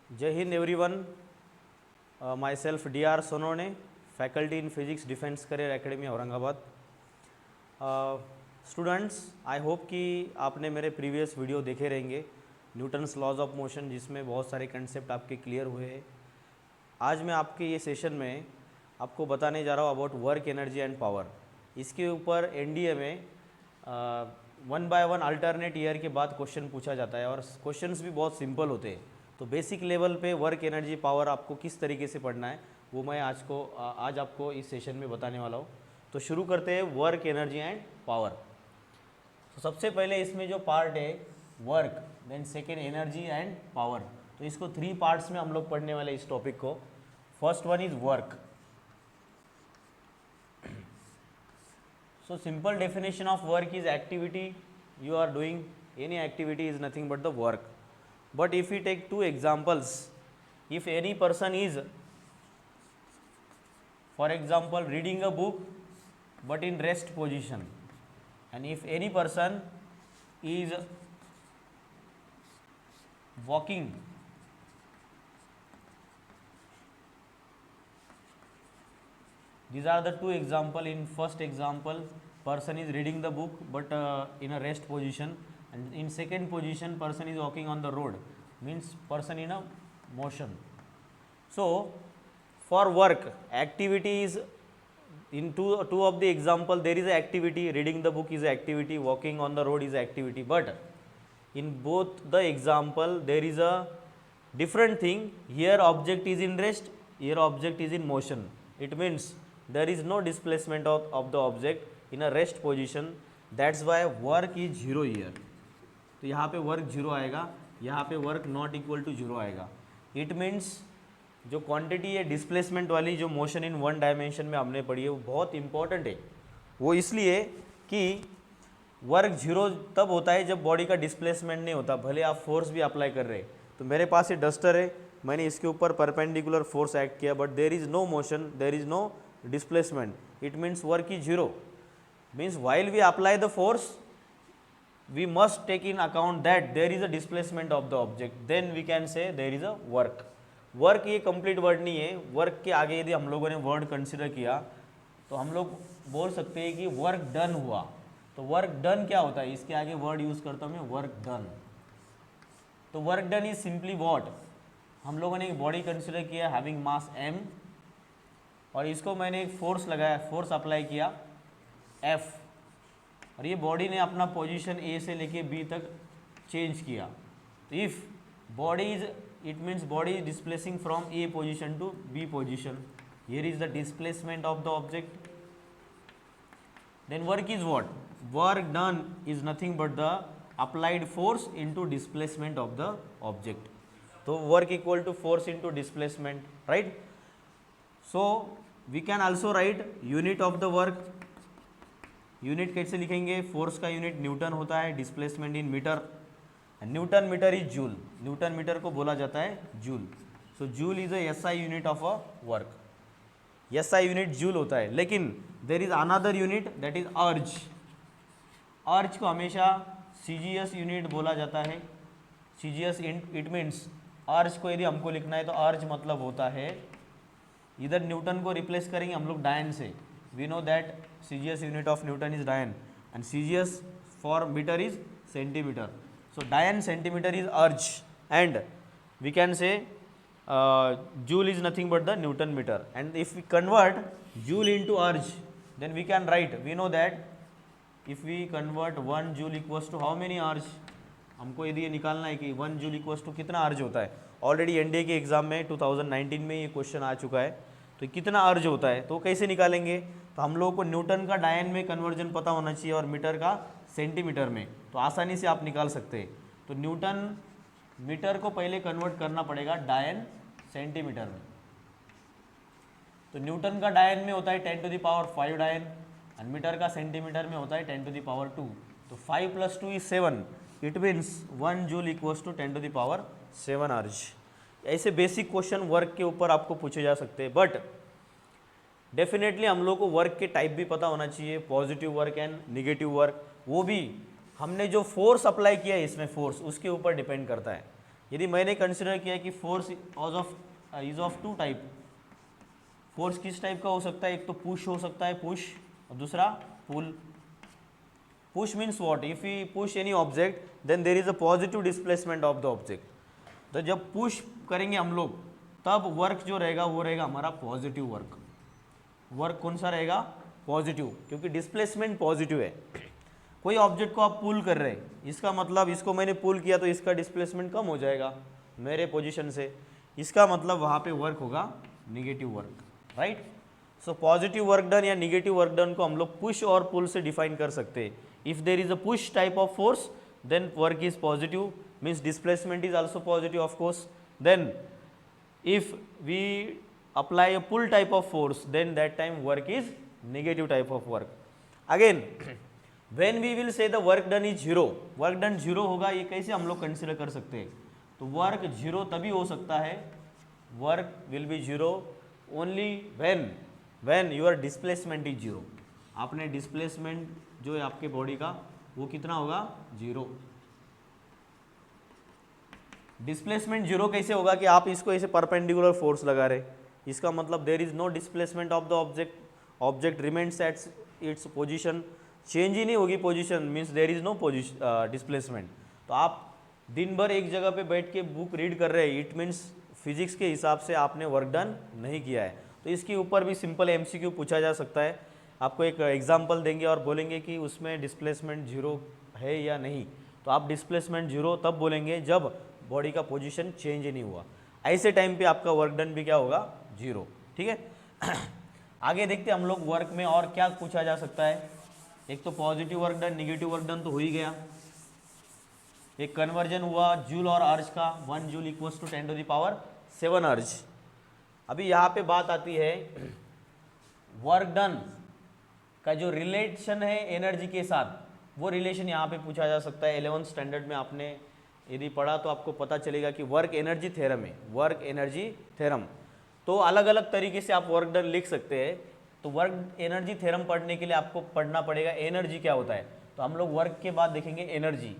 जय Hind everyone. My self DR Sonone, faculty in physics, defence career academy Aurangabad. Students, I hope कि आपने मेरे previous video देखे रहेंगे न्यूटन्स लॉज ऑफ मोशन, जिसमें बहुत सारे कंसेप्ट आपके क्लियर हुए हैं। आज मैं आपके ये सेशन में आपको बताने जा रहा हूँ about work, energy and power. इसके ऊपर NDA में 1 बाय 1 अल्टरनेट ईयर के बाद क्वेश्चन पूछा जाता है और क्वेश्चंस भी बहुत सिंपल होते हैं। तो बेसिक लेवल पे वर्क, एनर्जी, पावर आपको किस तरीके से पढ़ना है वो मैं आज आपको इस सेशन में बताने वाला हूँ। तो शुरू करते हैं वर्क, एनर्जी एंड पावर। तो सबसे पहले इसमें जो पार्ट है work, then second energy and power. तो इसको 3 पार्ट्स में हम लोग पढ़ने वाले इस टॉपिक को। First one is work. So simple definition of work is activity you are doing. Any activity is nothing but the work. But if we take 2 examples, if any person is, for example, reading a book but in rest position, and if any person is walking these are the 2 example. In first example, person is reading the book but in a rest position, and in second position person is walking on the road, means person in a motion. So for work, activity is in two of the example there is a activity, reading the book is a activity, walking on the road is a activity, but in both the example there is a different thing. Here object is in rest, here object is in motion. It means there is no displacement of the object in a rest position. That's why work is 0 here. तो यहाँ पे work 0 आएगा, यहाँ पे work not equal to 0 आएगा. It means जो quantity है displacement वाली, जो मोशन इन 1 डायमेंशन में हमने पढ़ी है, वो बहुत इंपॉर्टेंट है. वो इसलिए कि वर्क 0 तब होता है जब बॉडी का डिस्प्लेसमेंट नहीं होता, भले आप फोर्स भी अप्लाई कर रहे हैं. तो मेरे पास ये डस्टर है, मैंने इसके ऊपर परपेंडिकुलर फोर्स एक्ट किया, but there is no motion, there is no displacement. It means work is 0. Means while we apply the force, we must take in account that there is a displacement of the object, then we can say there is a work. Work ये complete word नहीं है. work के आगे यदि हम लोगों ने word consider किया तो हम लोग बोल सकते हैं कि work done हुआ. तो work done क्या होता है, इसके आगे word यूज़ करता हूँ मैं, work done. तो work done is simply what, हम लोगों ने एक body consider किया having mass m, और इसको मैंने एक फोर्स लगाया, फोर्स अप्लाई किया F, और ये बॉडी ने अपना पोजीशन A से लेके B तक चेंज किया. तो if body is, it means body is displacing from A position to B position. Here is the displacement of the object. Then work is what, work done is nothing but the applied force into displacement of the object. तो work equal to force into displacement, right. So we can also write unit of the work. Unit कैसे लिखेंगे, force का unit newton होता है, displacement in metre, newton metre is joule. Newton metre को बोला जाता है joule. So joule is a SI unit of a work. SI unit joule होता है. लेकिन there is another unit that is erg. Erg को हमेशा CGS यूनिट बोला जाता है. CGS इट मीन्स, अर्ज को यदि हमको लिखना है तो अर्ज मतलब होता है, इधर न्यूटन को रिप्लेस करेंगे हम लोग डायन से. We know that CGS unit of newton is dyne and CGS for metre is centimetre. So dyne centimetre is erg and we can say joule is nothing but the newton metre. And if we convert joule into erg, then we can write, we know that if we convert 1 joule equals to how many erg. हमको यदि ये निकालना है कि 1 joule equals to कितना अर्ज होता है. ऑलरेडी NDA के एग्जाम में 2019 में ये क्वेश्चन आ चुका है. तो कितना अर्ज होता है तो कैसे निकालेंगे, तो हम लोगों को न्यूटन का डायन में कन्वर्जन पता होना चाहिए और मीटर का सेंटीमीटर में, तो आसानी से आप निकाल सकते हैं. तो न्यूटन मीटर को पहले कन्वर्ट करना पड़ेगा डायन सेंटीमीटर में. तो न्यूटन का डायन में होता है 10⁵ डायन, एंड मीटर का सेंटीमीटर में होता है 10⁻². तो 5 + 2 is 7. It means 1 joule equals to 10⁻7 erg. ऐसे बेसिक क्वेश्चन वर्क के ऊपर आपको पूछे जा सकते हैं. बट डेफिनेटली हम लोग को वर्क के टाइप भी पता होना चाहिए, positive work and negative work. वो भी हमने जो फोर्स अप्लाई किया है इसमें, फोर्स उसके ऊपर डिपेंड करता है. यदि मैंने कंसिडर किया कि force is of two type, force किस टाइप का हो सकता है, एक तो पुश हो सकता है, पुश, और दूसरा pull. Push means what, if you push any object then there is a positive displacement of the object. तो जब पुश करेंगे हम लोग तब वर्क जो रहेगा वो रहेगा हमारा पॉजिटिव वर्क। वर्क कौन सा रहेगा, पॉजिटिव, क्योंकि डिस्प्लेसमेंट पॉजिटिव है। कोई ऑब्जेक्ट को आप पुल कर रहे हैं, इसका मतलब इसको मैंने पुल किया तो इसका डिस्प्लेसमेंट कम हो जाएगा मेरे पोजीशन से, इसका मतलब वहाँ पे वर्क होगा negative work, right. So positive work done या निगेटिव वर्क डन को हम लोग पुश और पुल से डिफाइन कर सकते हैं। If there is a push type of force then work is positive, means displacement is also positive of course. Then if we apply a pull type of force then that time work is negative type of work. Again when we will say the work done is zero, work done zero होगा, ये कैसे हम लोग consider कर सकते हैं, तो work zero तभी हो सकता है, work will be zero only when your displacement is zero। आपने डिस्प्लेसमेंट जो है आपके बॉडी का वो कितना होगा, जीरो। डिस्प्लेसमेंट जीरो कैसे होगा कि आप इसको ऐसे परपेंडिकुलर फोर्स लगा रहे, इसका मतलब there is no displacement of the object, object remains at its position, change ही नहीं होगी position, means there is no displacement. तो आप दिन भर एक जगह पे बैठ के बुक रीड कर रहे हैं, इट मीन्स फिजिक्स के हिसाब से आपने वर्क डन नहीं किया है। तो इसके ऊपर भी सिंपल एमसीक्यू पूछा जा सकता है, आपको एक एग्जाम्पल देंगे और बोलेंगे कि उसमें डिस्प्लेसमेंट जीरो है या नहीं, तो आप डिस्प्लेसमेंट जीरो तब बोलेंगे जब बॉडी का पोजीशन चेंज ही नहीं हुआ, ऐसे टाइम पे आपका वर्क डन भी क्या होगा, जीरो, ठीक है। आगे देखते हैं हम लोग वर्क में और क्या पूछा जा सकता है। एक तो positive work done, negative work done तो हो ही गया। एक कन्वर्जन हुआ जूल और अर्ज का, 1 जूल इक्वल्स टू 10⁻7 अर्ज। अभी यहाँ पे बात आती है वर्क डन का जो रिलेशन है एनर्जी के साथ, वो रिलेशन यहाँ पे पूछा जा सकता है। 11th स्टैंडर्ड में आपने यदि पढ़ा तो आपको पता चलेगा कि वर्क एनर्जी थ्योरम है, वर्क एनर्जी थ्योरम। तो अलग अलग तरीके से आप वर्क डन लिख सकते हैं। तो वर्क एनर्जी थ्योरम पढ़ने के लिए आपको पढ़ना पड़ेगा एनर्जी क्या होता है। तो हम लोग वर्क के बाद देखेंगे एनर्जी।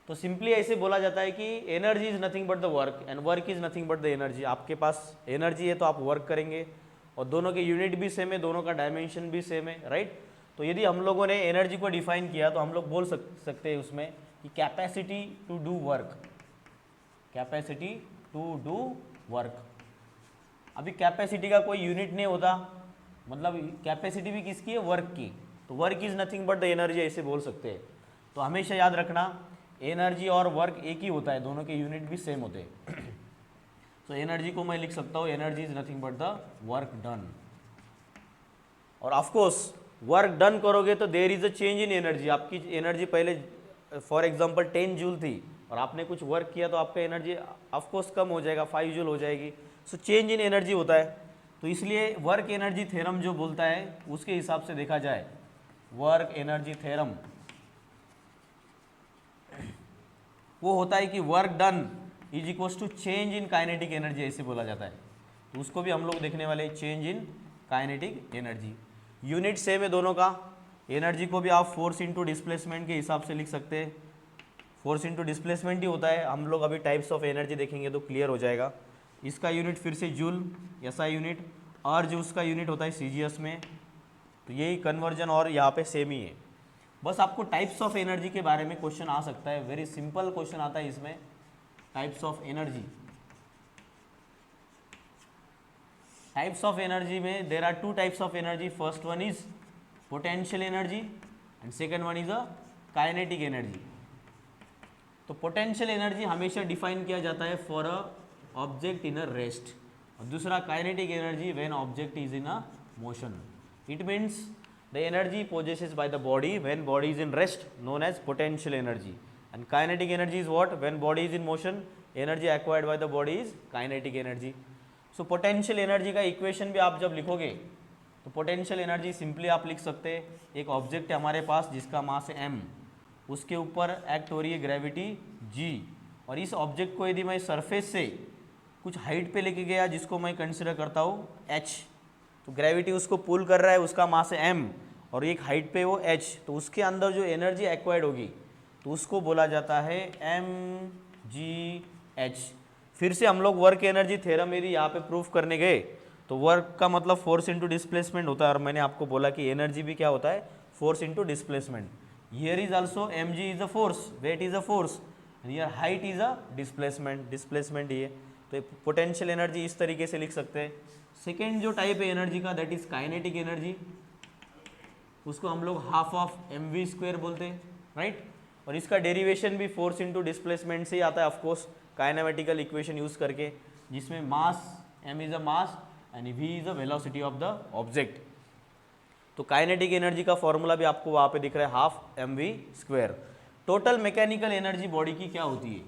तो सिंपली ऐसे बोला जाता है कि energy is nothing but the work and work is nothing but the energy. आपके पास एनर्जी है तो आप वर्क करेंगे, और दोनों के यूनिट भी सेम है, दोनों का डायमेंशन भी सेम है, राइट। तो यदि हम लोगों ने एनर्जी को डिफाइन किया तो हम लोग बोल सकते हैं उसमें कि capacity to do work, capacity to do work. अभी कैपेसिटी का कोई यूनिट नहीं होता, मतलब कैपेसिटी भी किसकी है, वर्क की। तो work is nothing but the energy ऐसे बोल सकते हैं। तो हमेशा याद रखना एनर्जी और वर्क एक ही होता है, दोनों के यूनिट भी सेम होते हैं। तो एनर्जी को मैं लिख सकता हूँ energy is nothing but the work done. और ऑफकोर्स वर्क डन करोगे तो देर is a change in energy. आपकी एनर्जी पहले फॉर एग्जांपल 10 जूल थी और आपने कुछ वर्क किया तो आपका एनर्जी ऑफकोर्स कम हो जाएगा, 5 जूल हो जाएगी। सो चेंज इन एनर्जी होता है। तो इसलिए वर्क एनर्जी थ्योरम जो बोलता है उसके हिसाब से देखा जाए, वर्क एनर्जी थ्योरम वो होता है कि work done is equals to change in kinetic energy, ऐसे बोला जाता है। तो उसको भी हम लोग देखने वाले, change in kinetic energy. Unit same है दोनों का। एनर्जी को भी आप फोर्स इंटू डिस्प्लेसमेंट के हिसाब से लिख सकते हैं, फोर्स इंटू डिस्प्लेसमेंट ही होता है। हम लोग अभी टाइप्स ऑफ एनर्जी देखेंगे तो क्लियर हो जाएगा। इसका यूनिट फिर से जूल, एसआई यूनिट, और जो उसका यूनिट होता है सीजीएस में। तो यही कन्वर्जन और यहाँ पे सेम ही है। बस आपको टाइप्स ऑफ एनर्जी के बारे में क्वेश्चन आ सकता है, वेरी सिंपल क्वेश्चन आता है इसमें, types of energy. Types of energy में there are 2 types of energy, first one is potential energy and second one is a kinetic energy. तो पोटेंशियल एनर्जी हमेशा डिफाइन किया जाता है for a object in a rest, और दूसरा kinetic energy when object is in a motion. It means the energy possessed by the body when body is in rest known as potential energy, and kinetic energy is what, when body is in motion energy acquired by the body is kinetic energy. So potential energy का equation भी आप जब लिखोगे तो potential energy simply आप लिख सकते हैं, एक ऑब्जेक्ट है हमारे पास जिसका मास है m, उसके ऊपर एक्ट हो रही है ग्रेविटी g, और इस ऑब्जेक्ट को यदि मैं सरफेस से कुछ हाइट पे लेके गया जिसको मैं कंसिडर करता हूँ h, तो ग्रेविटी उसको पुल कर रहा है, उसका मास है m, और एक हाइट पे वो h, तो उसके अंदर जो एनर्जी एक्वायर्ड होगी तो उसको बोला जाता है mgh। फिर से हम लोग वर्क एनर्जी थ्योरम यदि यहाँ पे प्रूफ करने गए तो वर्क का मतलब फोर्स इंटू डिस्प्लेसमेंट होता है, और मैंने आपको बोला कि एनर्जी भी क्या होता है, force into displacement. Here is also mg is a force, weight is a force, here height is a displacement, displacement ये। तो पोटेंशियल एनर्जी इस तरीके से लिख सकते हैं। सेकेंड जो टाइप है एनर्जी का दैट इज काइनेटिक एनर्जी, उसको हम लोग हाफ ऑफ mv² बोलते हैं, राइट। और इसका डेरिवेशन भी फोर्स इंटू डिस्प्लेसमेंट से ही आता है, ऑफकोर्स काइनेमेटिकल इक्वेशन यूज करके, जिसमें मास m is a mass and v is a velocity of the object. तो काइनेटिक एनर्जी का फॉर्मूला भी आपको वहां पे दिख रहा है, half mv²। Total mechanical energy body की क्या होती है,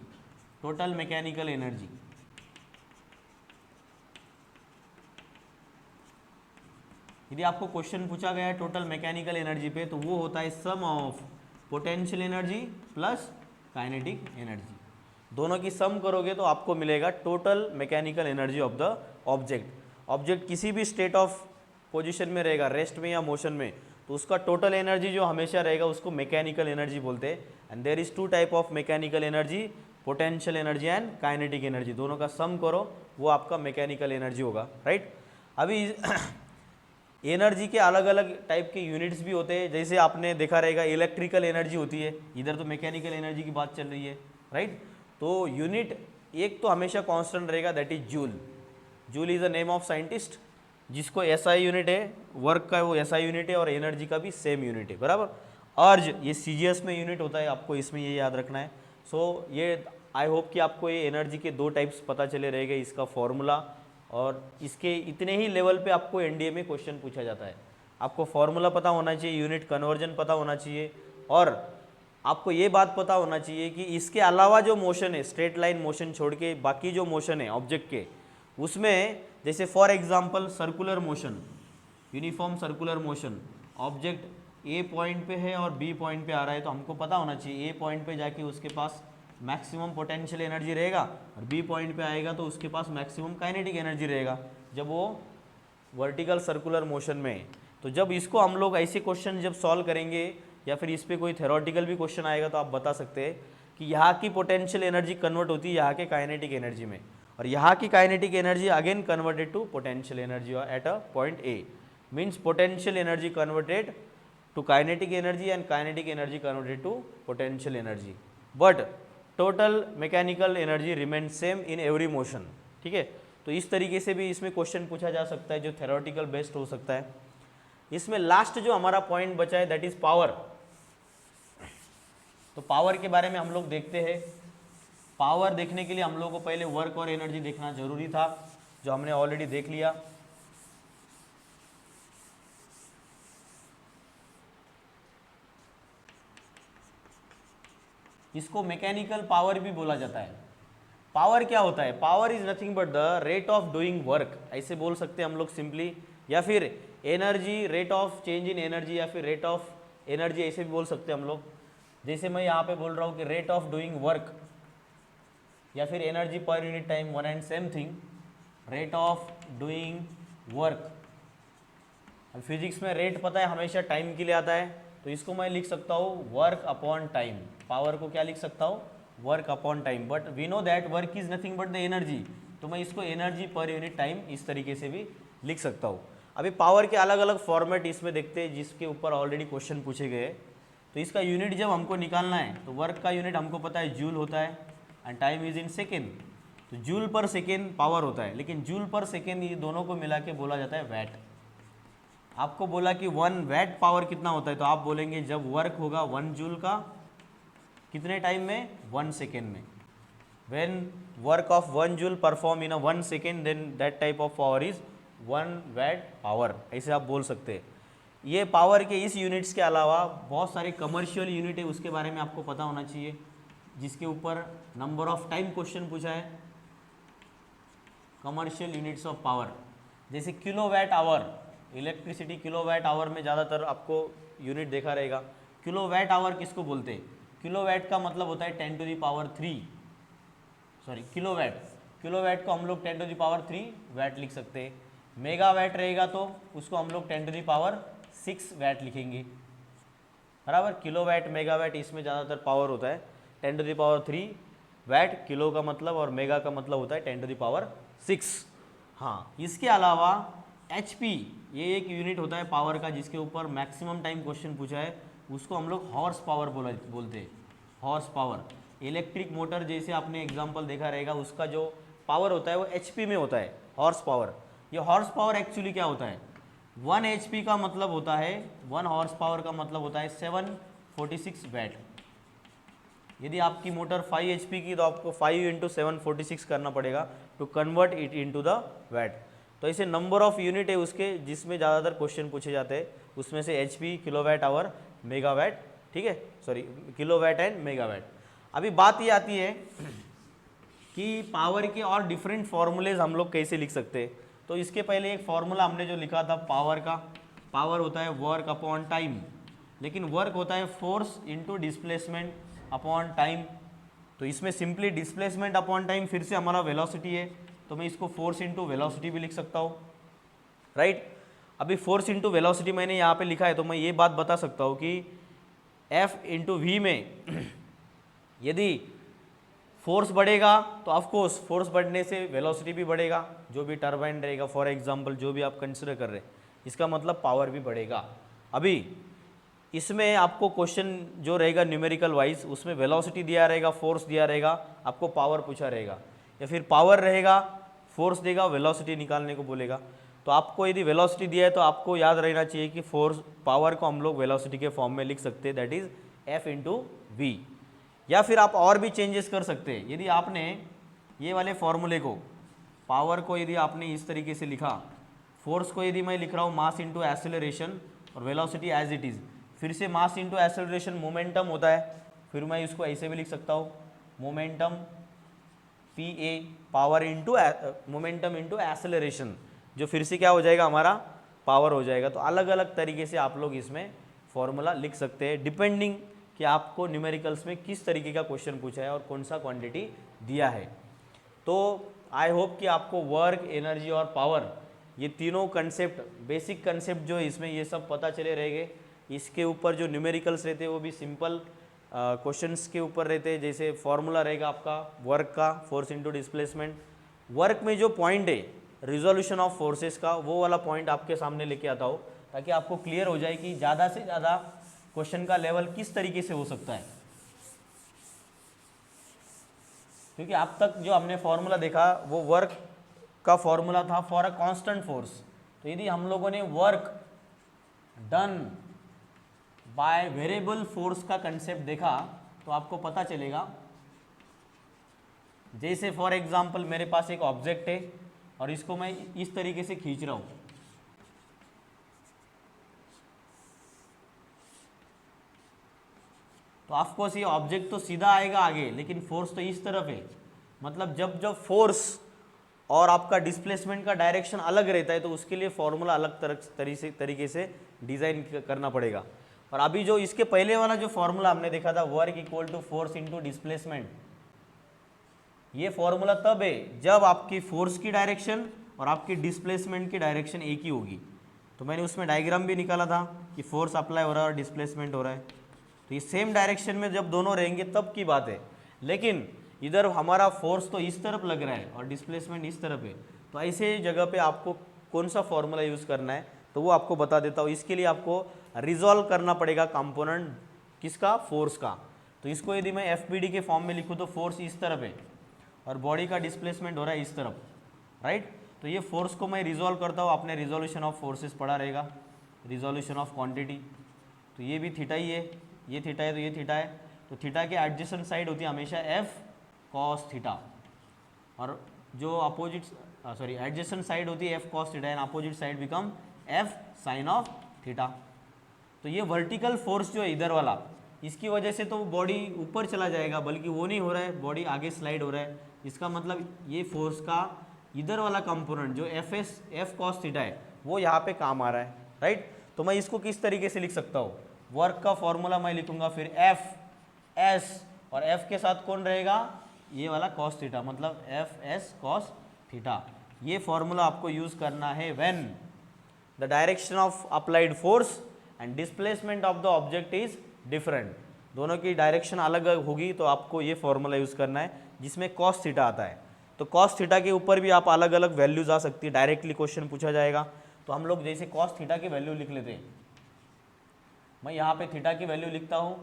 टोटल मैकेनिकल एनर्जी, यदि आपको क्वेश्चन पूछा गया है टोटल मैकेनिकल एनर्जी पे, तो वो होता है sum of potential energy plus kinetic energy. दोनों की सम करोगे तो आपको मिलेगा total mechanical energy of the object. Object किसी भी स्टेट ऑफ पोजीशन में रहेगा, रेस्ट में या मोशन में, तो उसका टोटल एनर्जी जो हमेशा रहेगा उसको मैकेनिकल एनर्जी बोलते हैं। And there is two type of mechanical energy, potential energy and kinetic energy. दोनों का सम करो वो आपका मैकेनिकल एनर्जी होगा, राइट। अभी एनर्जी के अलग अलग टाइप के यूनिट्स भी होते हैं, जैसे आपने देखा रहेगा इलेक्ट्रिकल एनर्जी होती है, इधर तो मैकेनिकल एनर्जी की बात चल रही है, राइट। तो यूनिट एक तो हमेशा कांस्टेंट रहेगा, that is joule. Joule is the name of scientist, जिसको एसआई यूनिट है, वर्क का वो एसआई यूनिट है, और एनर्जी का भी सेम यूनिट है, बराबर। अर्ज ये सीजीएस में यूनिट होता है, आपको इसमें ये याद रखना है। सो ये आई होप कि आपको ये एनर्जी के दो टाइप्स पता चले रहेंगे, इसका फॉर्मूला, और इसके इतने ही लेवल पे आपको एनडीए में क्वेश्चन पूछा जाता है। आपको फॉर्मूला पता होना चाहिए, यूनिट कन्वर्जन पता होना चाहिए, और आपको ये बात पता होना चाहिए कि इसके अलावा जो मोशन है, स्ट्रेट लाइन मोशन छोड़ के बाकी जो मोशन है ऑब्जेक्ट के, उसमें जैसे for example circular motion, uniform circular motion, object A point पे है और बी पॉइंट पे आ रहा है, तो हमको पता होना चाहिए ए पॉइंट पे जाके उसके पास मैक्सिमम पोटेंशियल एनर्जी रहेगा, और बी पॉइंट पे आएगा तो उसके पास मैक्सिमम काइनेटिक एनर्जी रहेगा, जब वो वर्टिकल सर्कुलर मोशन में है। तो जब इसको हम लोग ऐसे क्वेश्चन जब सॉल्व करेंगे, या फिर इस पर कोई थ्योरेटिकल भी क्वेश्चन आएगा, तो आप बता सकते हैं कि यहाँ की पोटेंशियल एनर्जी कन्वर्ट होती है यहाँ के काइनेटिक एनर्जी में, और यहाँ की kinetic energy again converted to potential energy at a point A. Means potential energy converted to kinetic energy and kinetic energy converted to potential energy, but total mechanical energy remain same in every motion, ठीक है। तो इस तरीके से भी इसमें question पूछा जा सकता है, जो थ्योरेटिकल बेस्ड हो सकता है। इसमें लास्ट जो हमारा पॉइंट बचा है दैट इज पावर। तो पावर के बारे में हम लोग देखते हैं। पावर देखने के लिए हम लोग को पहले वर्क और एनर्जी देखना जरूरी था, जो हमने ऑलरेडी देख लिया। इसको मैकेनिकल पावर भी बोला जाता है। पावर क्या होता है, power is nothing but the rate of doing work, ऐसे बोल सकते हैं हम लोग सिंपली, या फिर energy, rate of change in energy, या फिर रेट ऑफ एनर्जी, ऐसे भी बोल सकते हैं हम लोग। जैसे मैं यहाँ पे बोल रहा हूँ कि रेट ऑफ डूइंग वर्क, या फिर energy per unit time, one and same thing, rate of doing work. Physics में रेट पता है हमेशा टाइम के लिए आता है, तो इसको मैं लिख सकता हूँ वर्क अपॉन टाइम। पावर को क्या लिख सकता हूँ, work upon time, but we know that work is nothing but the energy, तो मैं इसको एनर्जी पर यूनिट टाइम इस तरीके से भी लिख सकता हूँ। अभी पावर के अलग अलग फॉर्मेट इसमें देखते हैं, जिसके ऊपर ऑलरेडी क्वेश्चन पूछे गए। तो इसका यूनिट जब हमको निकालना है, तो वर्क का यूनिट हमको पता है जूल होता है, and time is in second, तो जूल पर सेकेंड पावर होता है, लेकिन जूल पर सेकेंड ये दोनों को मिला के बोला जाता है वैट। आपको बोला कि 1 वैट पावर कितना होता है, तो आप बोलेंगे जब वर्क होगा 1 जूल का कितने टाइम में, 1 सेकेंड में। When work of 1 joule perform in a 1 second, then that type of power is 1 watt power, ऐसे आप बोल सकते हैं। ये पावर के इस यूनिट्स के अलावा बहुत सारे कमर्शियल यूनिट है, उसके बारे में आपको पता होना चाहिए, जिसके ऊपर नंबर ऑफ टाइम क्वेश्चन पूछा है। कमर्शियल यूनिट्स ऑफ पावर, जैसे kilowatt hour, electricity kilowatt hour में ज़्यादातर आपको यूनिट देखा रहेगा। किलोवाट आवर किसको बोलते हैं, किलोवाट का मतलब होता है 10 to the power 3, sorry kilowatt, kilowatt को हम लोग 10 टू द पावर 3 वैट लिख सकते हैं। मेगावाट रहेगा तो उसको हम लोग 10 टू द पावर 6 वैट लिखेंगे, बराबर। किलोवाट मेगावाट इसमें ज़्यादातर पावर होता है 10⁻³ वैट, किलो का मतलब और मेगा का मतलब होता है 10⁻6। हाँ, इसके अलावा HP ये एक यूनिट होता है पावर का जिसके ऊपर मैक्सिमम टाइम क्वेश्चन पूछा है, उसको हम लोग हॉर्स पावर बोलते हैं, हॉर्स पावर। इलेक्ट्रिक मोटर जैसे आपने एग्जांपल देखा रहेगा, उसका जो पावर होता है वो HP में होता है, हॉर्स पावर। ये हॉर्स पावर एक्चुअली क्या होता है, 1 HP का मतलब होता है, 1 हॉर्स पावर का मतलब होता है 746 वैट। यदि आपकी मोटर 5 HP की तो आपको 5 × 746 करना पड़ेगा to convert it into the watt. तो ऐसे नंबर ऑफ यूनिट है उसके जिसमें ज़्यादातर क्वेश्चन पूछे जाते हैं, उसमें से HP, किलोवाट आवर, मेगावाट, ठीक है, सॉरी किलोवाट एंड मेगावाट। अभी बात ये आती है कि पावर के और डिफरेंट फार्मूलेज हम लोग कैसे लिख सकते हैं। तो इसके पहले एक फार्मूला हमने जो लिखा था पावर का, पावर होता है वर्क अपॉन टाइम, लेकिन वर्क होता है force into displacement upon time. तो इसमें सिंपली डिस्प्लेसमेंट अपॉन टाइम फिर से हमारा वेलोसिटी है, तो मैं इसको फोर्स इंटू वेलोसिटी भी लिख सकता हूँ, राइट। अभी फोर्स इंटू वेलोसिटी मैंने यहाँ पे लिखा है, तो मैं ये बात बता सकता हूँ कि F × V में यदि फोर्स बढ़ेगा तो ऑफकोर्स फोर्स बढ़ने से वेलोसिटी भी बढ़ेगा, जो भी टरबाइन रहेगा फॉर एग्जांपल, जो भी आप कंसिडर कर रहे हैं, इसका मतलब पावर भी बढ़ेगा। अभी इसमें आपको क्वेश्चन जो रहेगा न्यूमेरिकल वाइज, उसमें वेलोसिटी दिया रहेगा, फोर्स दिया रहेगा, आपको पावर पूछा रहेगा, या फिर पावर रहेगा, फोर्स देगा, वेलोसिटी निकालने को बोलेगा। तो आपको यदि वेलोसिटी दिया है तो आपको याद रहना चाहिए कि फोर्स, पावर को हम लोग वेलोसिटी के फॉर्म में लिख सकते हैं, दैट इज F × V। या फिर आप और भी चेंजेस कर सकते हैं। यदि आपने ये वाले फॉर्मूले को, पावर को यदि आपने इस तरीके से लिखा, फोर्स को यदि मैं लिख रहा हूँ मास इंटू एक्सेलरेशन और वेलोसिटी एज इट इज़, फिर से मास इंटू एक्सेलरेशन मोमेंटम होता है, फिर मैं इसको ऐसे भी लिख सकता हूँ momentum PA, power into momentum into acceleration, जो फिर से क्या हो जाएगा हमारा पावर हो जाएगा। तो अलग अलग तरीके से आप लोग इसमें फॉर्मूला लिख सकते हैं डिपेंडिंग कि आपको न्यूमेरिकल्स में किस तरीके का क्वेश्चन पूछा है और कौन सा क्वांटिटी दिया है। तो आई होप कि आपको वर्क, एनर्जी और पावर, ये तीनों कंसेप्ट, बेसिक कंसेप्ट जो इसमें ये सब पता चले रहेंगे। इसके ऊपर जो न्यूमेरिकल्स रहते हैं वो भी सिंपल क्वेश्चंस के ऊपर रहते हैं। जैसे फॉर्मूला रहेगा आपका वर्क का, फोर्स इंटू डिस्प्लेसमेंट। वर्क में जो पॉइंट है रिजोल्यूशन ऑफ फोर्सेस का, वो वाला पॉइंट आपके सामने लेके आता हो, ताकि आपको क्लियर हो जाए कि ज़्यादा से ज़्यादा क्वेश्चन का लेवल किस तरीके से हो सकता है। क्योंकि अब तक जो हमने फॉर्मूला देखा वो वर्क का फॉर्मूला था फॉर अ कांस्टेंट फोर्स। तो यदि हम लोगों ने work done by variable force का कंसेप्ट देखा तो आपको पता चलेगा, जैसे फॉर एग्जांपल मेरे पास एक ऑब्जेक्ट है और इसको मैं इस तरीके से खींच रहा हूँ, तो ऑफकोर्स ये ऑब्जेक्ट तो सीधा आएगा आगे, लेकिन फोर्स तो इस तरफ है। मतलब जब जब फोर्स और आपका डिस्प्लेसमेंट का डायरेक्शन अलग रहता है तो उसके लिए फॉर्मूला अलग तरीके से डिज़ाइन करना पड़ेगा। और अभी जो इसके पहले वाला जो फॉर्मूला हमने देखा था work equal to force into displacement, ये फॉर्मूला तब है जब आपकी फोर्स की डायरेक्शन और आपकी डिस्प्लेसमेंट की डायरेक्शन एक ही होगी। तो मैंने उसमें डायग्राम भी निकाला था कि फोर्स अप्लाई हो रहा है और डिस्प्लेसमेंट हो रहा है, तो ये सेम डायरेक्शन में जब दोनों रहेंगे तब की बात है। लेकिन इधर हमारा फोर्स तो इस तरफ लग रहा है और डिस्प्लेसमेंट इस तरफ है, तो ऐसे जगह पे आपको कौन सा फॉर्मूला यूज़ करना है तो वो आपको बता देता हूँ। इसके लिए आपको रिजॉल्व करना पड़ेगा कंपोनेंट किसका, फोर्स का। तो इसको यदि मैं FBD के फॉर्म में लिखूँ तो फोर्स इस तरफ है और बॉडी का डिस्प्लेसमेंट हो रहा है इस तरफ, राइट। तो ये फोर्स को मैं रिजॉल्व करता हूँ, आपने रिजोल्यूशन ऑफ फोर्सेस पढ़ा रहेगा, रिजोल्यूशन ऑफ क्वांटिटी। तो ये भी थीटा ही है, ये थीटा है तो ये थीटा है, तो थीटा के एडजेसेंट साइड होती है हमेशा F cos थीटा, और जो अपोजिट एडजेसेंट साइड होती है F cos theta and opposite side become F sin of theta. तो ये वर्टिकल फोर्स जो है इधर वाला, इसकी वजह से तो बॉडी ऊपर चला जाएगा, बल्कि वो नहीं हो रहा है, बॉडी आगे स्लाइड हो रहा है। इसका मतलब ये फोर्स का इधर वाला कंपोनेंट जो F cos थीटा है वो यहाँ पे काम आ रहा है, राइट। तो मैं इसको किस तरीके से लिख सकता हूँ, वर्क का फॉर्मूला मैं लिखूंगा फिर F S और F के साथ कौन रहेगा, ये वाला cos थीटा, मतलब F S cos थीटा। ये फॉर्मूला आपको यूज़ करना है when the direction of applied force and displacement of the object is different, दोनों की डायरेक्शन अलग अलग होगी, तो आपको ये फॉर्मूला यूज़ करना है जिसमें कॉस थीटा आता है। तो कॉस थीटा के ऊपर भी आप अलग अलग वैल्यूज आ सकती है, डायरेक्टली क्वेश्चन पूछा जाएगा। तो हम लोग जैसे कॉस थीटा की वैल्यू लिख लेते हैं, मैं यहाँ पे थीटा की वैल्यू लिखता हूँ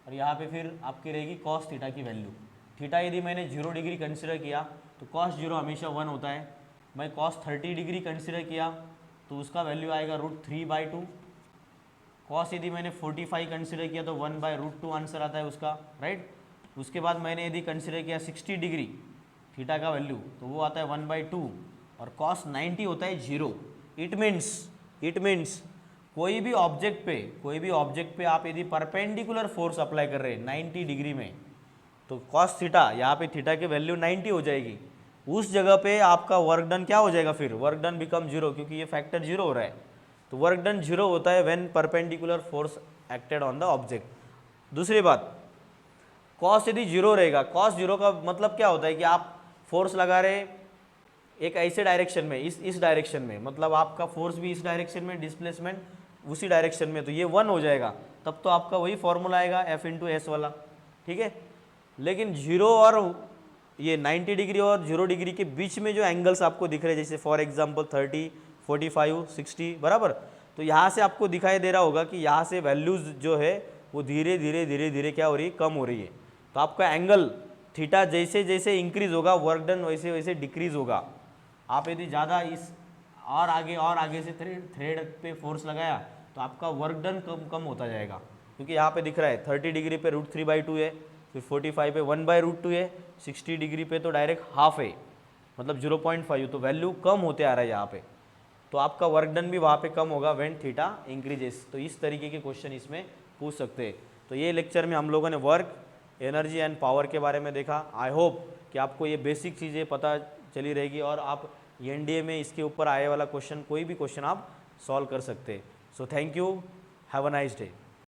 और यहाँ पे फिर आपकी रहेगी कॉस थीटा की वैल्यू। थीटा यदि मैंने 0 डिग्री कंसिडर किया तो कॉस 0 हमेशा 1 होता है। मैं कॉस 30 डिग्री कंसिडर किया तो उसका वैल्यू आएगा √3/2। कॉस यदि मैंने 45 कंसिडर किया तो 1/√2 आंसर आता है उसका, राइट। उसके बाद मैंने यदि कंसिडर किया 60 डिग्री थीटा का वैल्यू तो वो आता है 1/2 और कॉस 90 होता है 0। इट मीन्स कोई भी ऑब्जेक्ट पे आप यदि परपेंडिकुलर फोर्स अप्लाई कर रहे हैं 90 डिग्री में, तो कॉस थीटा, यहाँ पे थीटा की वैल्यू 90 हो जाएगी, उस जगह पे आपका वर्क डन क्या हो जाएगा, फिर वर्क डन बिकम 0, क्योंकि ये फैक्टर 0 हो रहा है। तो वर्क डन 0 होता है when perpendicular force acted on the object. दूसरी बात, कॉस यदि 0 रहेगा, कॉस 0 का मतलब क्या होता है कि आप फोर्स लगा रहे एक ऐसे डायरेक्शन में, इस डायरेक्शन में, मतलब आपका फोर्स भी इस डायरेक्शन में, डिस्प्लेसमेंट उसी डायरेक्शन में, तो ये 1 हो जाएगा। तब तो आपका वही फॉर्मूला आएगा F/S वाला, ठीक है। लेकिन 0 और ये 90 डिग्री और 0 डिग्री के बीच में जो एंगल्स आपको दिख रहे हैं, जैसे फॉर एग्जांपल 30, 45, 60 बराबर, तो यहाँ से आपको दिखाई दे रहा होगा कि यहाँ से वैल्यूज़ जो है वो धीरे धीरे क्या हो रही है, कम हो रही है। तो आपका एंगल थीटा जैसे जैसे इंक्रीज होगा, वर्क डन वैसे वैसे डिक्रीज होगा। आप यदि ज़्यादा इस और आगे से थ्रेड पे फोर्स लगाया तो आपका वर्क डन कम होता जाएगा, क्योंकि यहाँ पे दिख रहा है 30 डिग्री पे √3/2 है, फिर 45 पे 1/√2 है, 60 डिग्री पे तो डायरेक्ट हाफ है, मतलब 0.5, तो वैल्यू कम होते आ रहा है यहाँ पे। तो आपका वर्क डन भी वहाँ पे कम होगा व्हेन थीटा इंक्रीजेस। तो इस तरीके के क्वेश्चन इसमें पूछ सकते हैं। तो ये लेक्चर में हम लोगों ने वर्क, एनर्जी एंड पावर के बारे में देखा। आई होप कि आपको ये बेसिक चीज़ें पता चली रहेगी और आप एनडीए में इसके ऊपर आए वाला क्वेश्चन, कोई भी क्वेश्चन आप सॉल्व कर सकते हैं। So thank you, have a nice day.